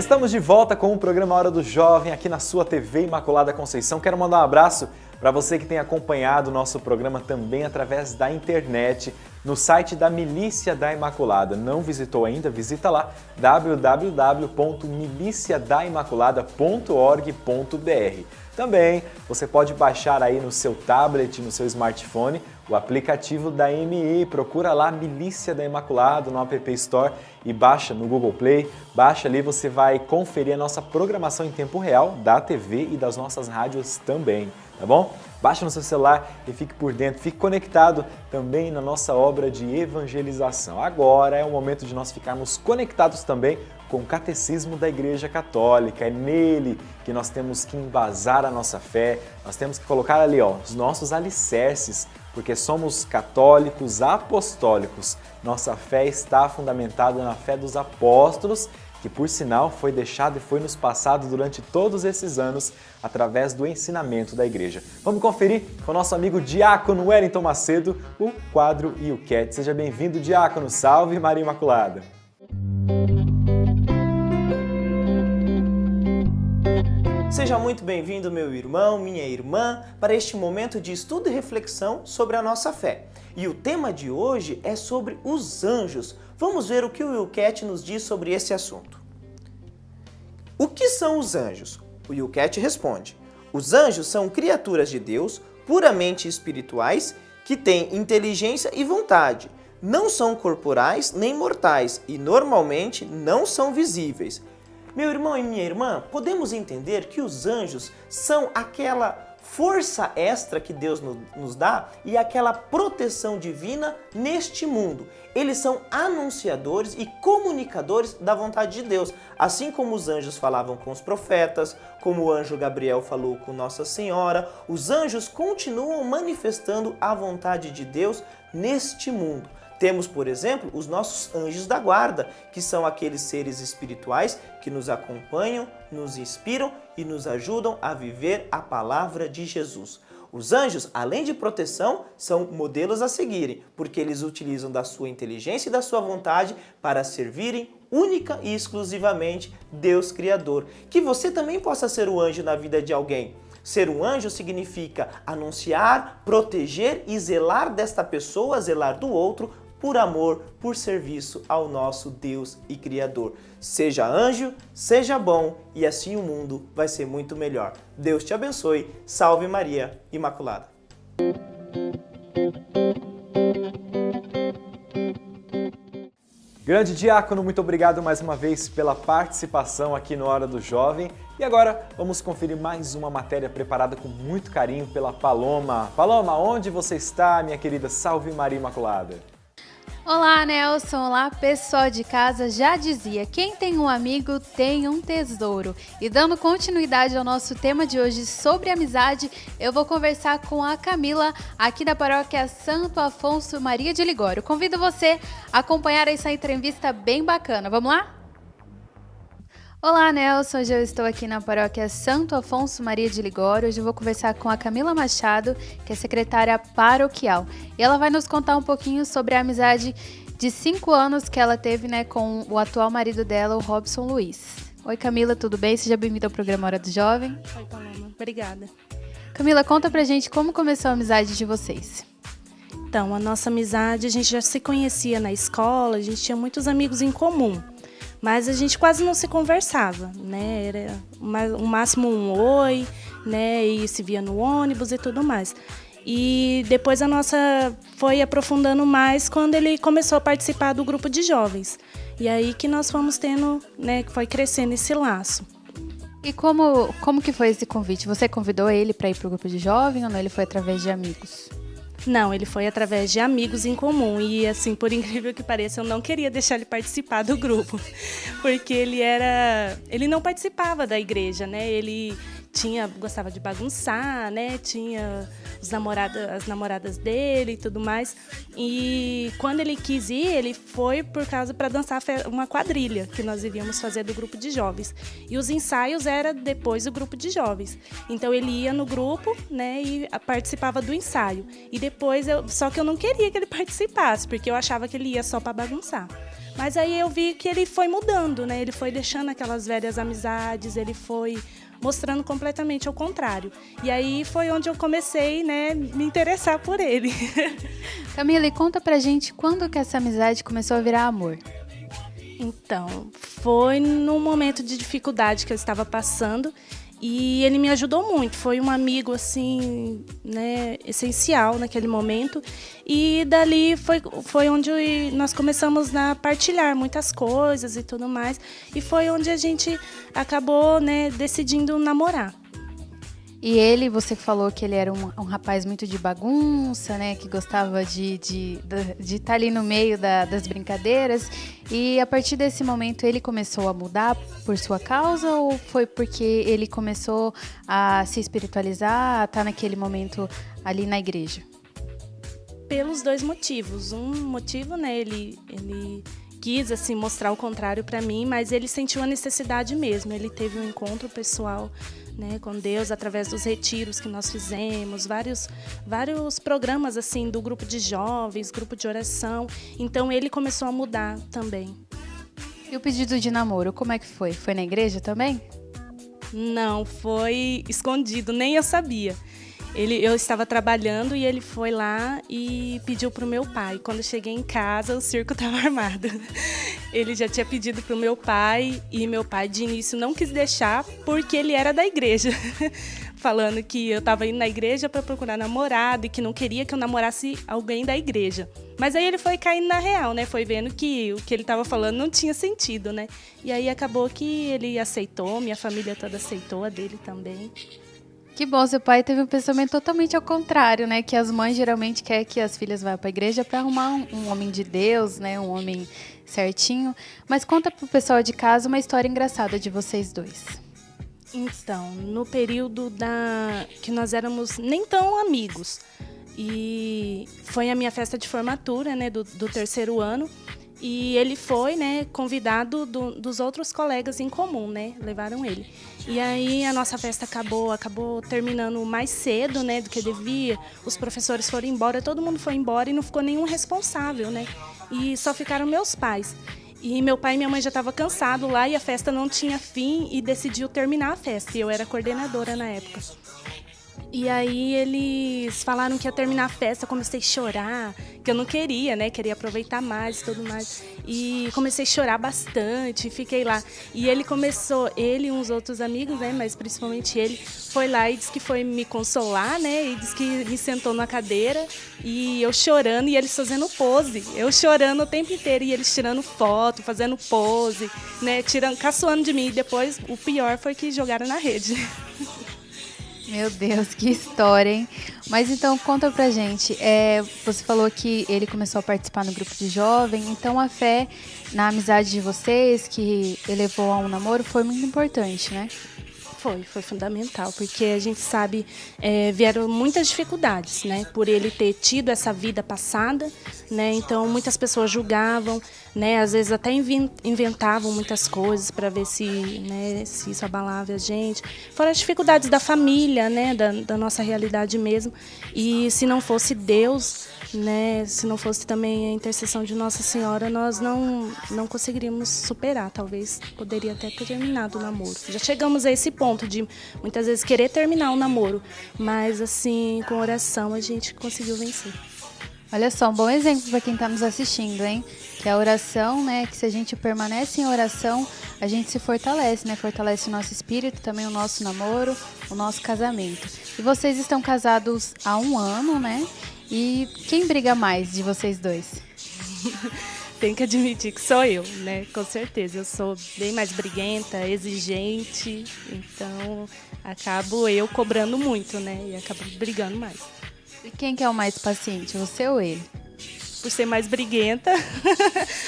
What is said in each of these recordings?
Estamos de volta com o programa Hora do Jovem aqui na sua TV Imaculada Conceição. Quero mandar um abraço para você que tem acompanhado o nosso programa também através da internet, no site da Milícia da Imaculada. Não visitou ainda? Visita lá www.miliciadaimaculada.org.br. Também você pode baixar aí no seu tablet, no seu smartphone, o aplicativo da MI. Procura lá Milícia da Imaculada no App Store e baixa no Google Play. Baixa ali, você vai conferir a nossa programação em tempo real da TV e das nossas rádios também, tá bom? Baixa no seu celular e fique por dentro, fique conectado também na nossa obra de evangelização. Agora é o momento de nós ficarmos conectados também com o Catecismo da Igreja Católica. É nele que nós temos que embasar a nossa fé, nós temos que colocar ali os nossos alicerces, porque somos católicos apostólicos. Nossa fé está fundamentada na fé dos apóstolos, que por sinal foi deixado e foi nos passado durante todos esses anos através do ensinamento da igreja. Vamos conferir com o nosso amigo Diácono Wellington Macedo, o quadro e o Cat. Seja bem-vindo, Diácono. Salve Maria Imaculada! Seja muito bem-vindo, meu irmão, minha irmã, para este momento de estudo e reflexão sobre a nossa fé. E o tema de hoje é sobre os anjos. Vamos ver o que o Wilcat nos diz sobre esse assunto. O que são os anjos? O Wilcat responde: os anjos são criaturas de Deus, puramente espirituais, que têm inteligência e vontade. Não são corporais nem mortais e normalmente não são visíveis. Meu irmão e minha irmã, podemos entender que os anjos são aquela força extra que Deus nos dá e aquela proteção divina neste mundo. Eles são anunciadores e comunicadores da vontade de Deus, assim como os anjos falavam com os profetas, como o anjo Gabriel falou com Nossa Senhora. Os anjos continuam manifestando a vontade de Deus neste mundo. Temos, por exemplo, os nossos anjos da guarda, que são aqueles seres espirituais que nos acompanham, nos inspiram e nos ajudam a viver a palavra de Jesus. Os anjos, além de proteção, são modelos a seguirem, porque eles utilizam da sua inteligência e da sua vontade para servirem única e exclusivamente Deus Criador. Que você também possa ser o anjo na vida de alguém. Ser um anjo significa anunciar, proteger e zelar desta pessoa, zelar do outro, por amor, por serviço ao nosso Deus e Criador. Seja anjo, seja bom e assim o mundo vai ser muito melhor. Deus te abençoe. Salve Maria Imaculada. Grande Diácono, muito obrigado mais uma vez pela participação aqui no Hora do Jovem. E agora vamos conferir mais uma matéria preparada com muito carinho pela Paloma. Paloma, onde você está, minha querida? Salve Maria Imaculada! Olá, Nelson! Olá, pessoal de casa! Já dizia, quem tem um amigo tem um tesouro. E dando continuidade ao nosso tema de hoje sobre amizade, eu vou conversar com a Camila, aqui da paróquia Santo Afonso Maria de Ligório. Convido você a acompanhar essa entrevista bem bacana. Vamos lá? Olá, Nelson! Hoje eu estou aqui na paróquia Santo Afonso Maria de Ligório. Hoje eu vou conversar com a Camila Machado, que é secretária paroquial. E ela vai nos contar um pouquinho sobre a amizade de 5 anos que ela teve, com o atual marido dela, o Robson Luiz. Oi, Camila, tudo bem? Seja bem-vinda ao programa Hora do Jovem. Oi, Paloma. Obrigada. Camila, conta pra gente como começou a amizade de vocês. Então, a nossa amizade, a gente já se conhecia na escola, a gente tinha muitos amigos em comum. Mas a gente quase não se conversava, Era o máximo um oi, E se via no ônibus e tudo mais. E depois a nossa foi aprofundando mais quando ele começou a participar do grupo de jovens. E aí que nós fomos tendo, que foi crescendo esse laço. E como que foi esse convite? Você convidou ele para ir para o grupo de jovem ou não? Ele foi através de amigos? Não, ele foi através de amigos em comum e, assim, por incrível que pareça, eu não queria deixar ele participar do grupo, porque ele não participava da igreja, Ele gostava de bagunçar, Tinha as namoradas dele e tudo mais. E quando ele quis ir, ele foi para dançar uma quadrilha que nós iríamos fazer do grupo de jovens. E os ensaios era depois do grupo de jovens. Então ele ia no grupo, e participava do ensaio. E depois só que eu não queria que ele participasse, porque eu achava que ele ia só para bagunçar. Mas aí eu vi que ele foi mudando, né? Ele foi deixando aquelas velhas amizades, ele foi mostrando completamente ao contrário. E aí foi onde eu comecei, né, me interessar por ele. Camila, e conta pra gente quando que essa amizade começou a virar amor? Então, foi num momento de dificuldade que eu estava passando e ele me ajudou muito. Foi um amigo, assim, né, essencial naquele momento. E dali foi onde nós começamos a partilhar muitas coisas e tudo mais. E foi onde a gente acabou, né, decidindo namorar. E ele, você falou que ele era um rapaz muito de bagunça, né? Que gostava de estar ali no meio das brincadeiras. E a partir desse momento ele começou a mudar por sua causa ou foi porque ele começou a se espiritualizar, a estar naquele momento ali na igreja? Pelos dois motivos. Um motivo, né? Ele quis assim mostrar o contrário para mim, mas ele sentiu a necessidade mesmo. Ele teve um encontro pessoal, né, com Deus através dos retiros que nós fizemos, vários programas assim do grupo de jovens, grupo de oração. Então ele começou a mudar também. E o pedido de namoro, como é que foi? Foi na igreja também? Não, foi escondido, nem eu sabia. Eu estava trabalhando e ele foi lá e pediu para o meu pai. Quando eu cheguei em casa, o circo estava armado. Ele já tinha pedido para o meu pai e meu pai de início não quis deixar porque ele era da igreja. Falando que eu estava indo na igreja para procurar namorado e que não queria que eu namorasse alguém da igreja. Mas aí ele foi caindo na real, né? Foi vendo que o que ele estava falando não tinha sentido, né? E aí acabou que ele aceitou, minha família toda aceitou, a dele também. Que bom, seu pai teve um pensamento totalmente ao contrário, né? Que as mães geralmente querem que as filhas vá para a igreja para arrumar um homem de Deus, né? Um homem certinho. Mas conta pro pessoal de casa uma história engraçada de vocês dois. Então, no período que nós éramos nem tão amigos, e foi a minha festa de formatura, né? Do terceiro ano. E ele foi, né, convidado dos outros colegas em comum, né? Levaram ele. E aí a nossa festa acabou terminando mais cedo, né, do que devia. Os professores foram embora, todo mundo foi embora e não ficou nenhum responsável, né? E só ficaram meus pais. E meu pai e minha mãe já estavam cansados lá e a festa não tinha fim e decidiu terminar a festa. E eu era coordenadora na época. E aí eles falaram que ia terminar a festa, eu comecei a chorar, que eu não queria, né? Queria aproveitar mais e tudo mais. E comecei a chorar bastante, fiquei lá. E ele e uns outros amigos, né? Mas principalmente ele, foi lá e disse que foi me consolar, né? E disse que me sentou na cadeira e eu chorando e eles fazendo pose. Eu chorando o tempo inteiro e eles tirando foto, fazendo pose, né? Caçoando de mim. E depois, o pior foi que jogaram na rede. Meu Deus, que história, hein? Mas então, conta pra gente. Você falou que ele começou a participar no grupo de jovem, então a fé na amizade de vocês, que elevou a um namoro, foi muito importante, né? Foi fundamental, porque a gente sabe, vieram muitas dificuldades, né? Por ele ter tido essa vida passada, né? Então muitas pessoas julgavam, né? Às vezes até inventavam muitas coisas para ver se isso abalava a gente. Foram as dificuldades da família, né? Da nossa realidade mesmo. E se não fosse Deus, né? Se não fosse também a intercessão de Nossa Senhora, nós não conseguiríamos superar. Talvez poderia até ter terminado o namoro. Já chegamos a esse ponto de muitas vezes querer terminar o namoro, mas assim, com oração a gente conseguiu vencer. Olha só, um bom exemplo para quem está nos assistindo, hein? Que a oração, né? Que se a gente permanece em oração, a gente se fortalece, né? Fortalece o nosso espírito, também o nosso namoro, o nosso casamento. E vocês estão casados há 1 ano, né? E quem briga mais de vocês dois? Tem que admitir que sou eu, né? Com certeza. Eu sou bem mais briguenta, exigente, então acabo eu cobrando muito, né? E acabo brigando mais. E quem que é o mais paciente, você ou ele? Por ser mais briguenta,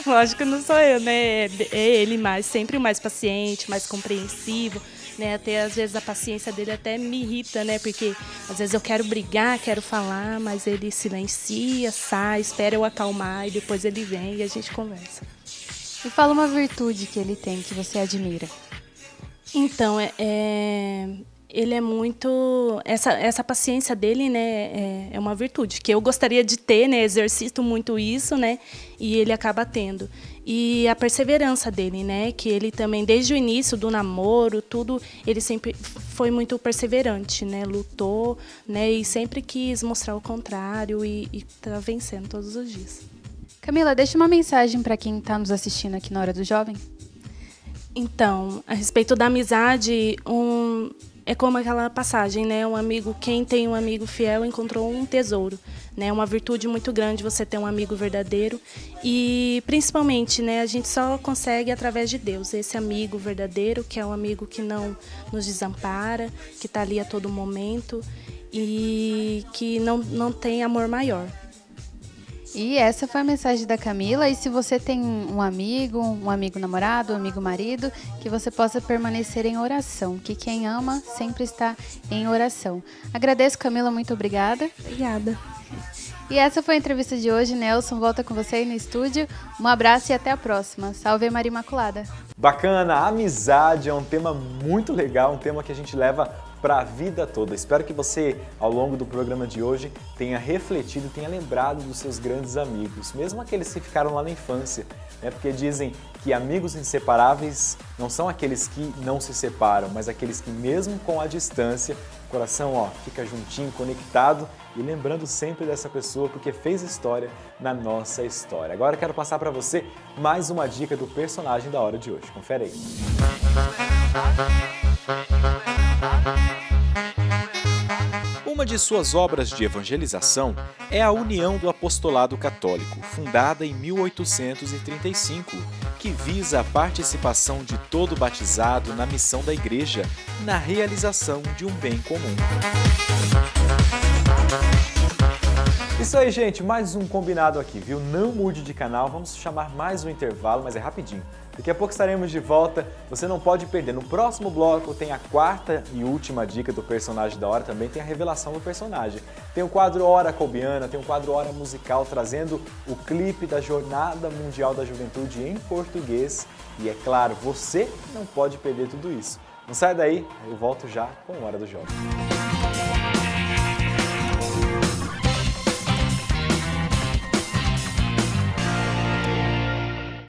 lógico que não sou eu, né? É ele mais, sempre o mais paciente, mais compreensivo, né? Até às vezes a paciência dele até me irrita, né? Porque às vezes eu quero brigar, quero falar, mas ele silencia, sai, espera eu acalmar e depois ele vem e a gente conversa. E fala uma virtude que ele tem, que você admira. Então, ele é muito... Essa paciência dele, né, é uma virtude, que eu gostaria de ter, né, exercito muito isso, né, e ele acaba tendo. E a perseverança dele, né, que ele também, desde o início do namoro, tudo, ele sempre foi muito perseverante, né, lutou, né, e sempre quis mostrar o contrário e tá vencendo todos os dias. Camila, deixa uma mensagem para quem está nos assistindo aqui na Hora do Jovem. Então, a respeito da amizade, é como aquela passagem, né? Quem tem um amigo fiel encontrou um tesouro, né? Uma virtude muito grande você ter um amigo verdadeiro e, principalmente, né? A gente só consegue através de Deus. Esse amigo verdadeiro, que é um amigo que não nos desampara, que está ali a todo momento e que não tem amor maior. E essa foi a mensagem da Camila. E se você tem um amigo namorado, um amigo marido, que você possa permanecer em oração, que quem ama sempre está em oração. Agradeço, Camila, muito obrigada. Obrigada. E essa foi a entrevista de hoje. Nelson volta com você aí no estúdio. Um abraço e até a próxima. Salve Maria Imaculada. Bacana, a amizade é um tema muito legal, um tema que a gente leva para a vida toda. Espero que você, ao longo do programa de hoje, tenha refletido, tenha lembrado dos seus grandes amigos, mesmo aqueles que ficaram lá na infância, né? Porque dizem que amigos inseparáveis não são aqueles que não se separam, mas aqueles que mesmo com a distância, o coração fica juntinho, conectado e lembrando sempre dessa pessoa porque fez história na nossa história. Agora eu quero passar para você mais uma dica do personagem da hora de hoje. Confere aí. Uma de suas obras de evangelização é a União do Apostolado Católico, fundada em 1835, que visa a participação de todo batizado na missão da Igreja na realização de um bem comum. Isso aí, gente, mais um combinado aqui, viu? Não mude de canal, vamos chamar mais um intervalo, mas é rapidinho. Daqui a pouco estaremos de volta, você não pode perder. No próximo bloco tem a quarta e última dica do personagem da hora, também tem a revelação do personagem. Tem o quadro Hora Colbiana, tem o quadro Hora Musical, trazendo o clipe da Jornada Mundial da Juventude em português. E é claro, você não pode perder tudo isso. Não sai daí, eu volto já com Hora do Jovem.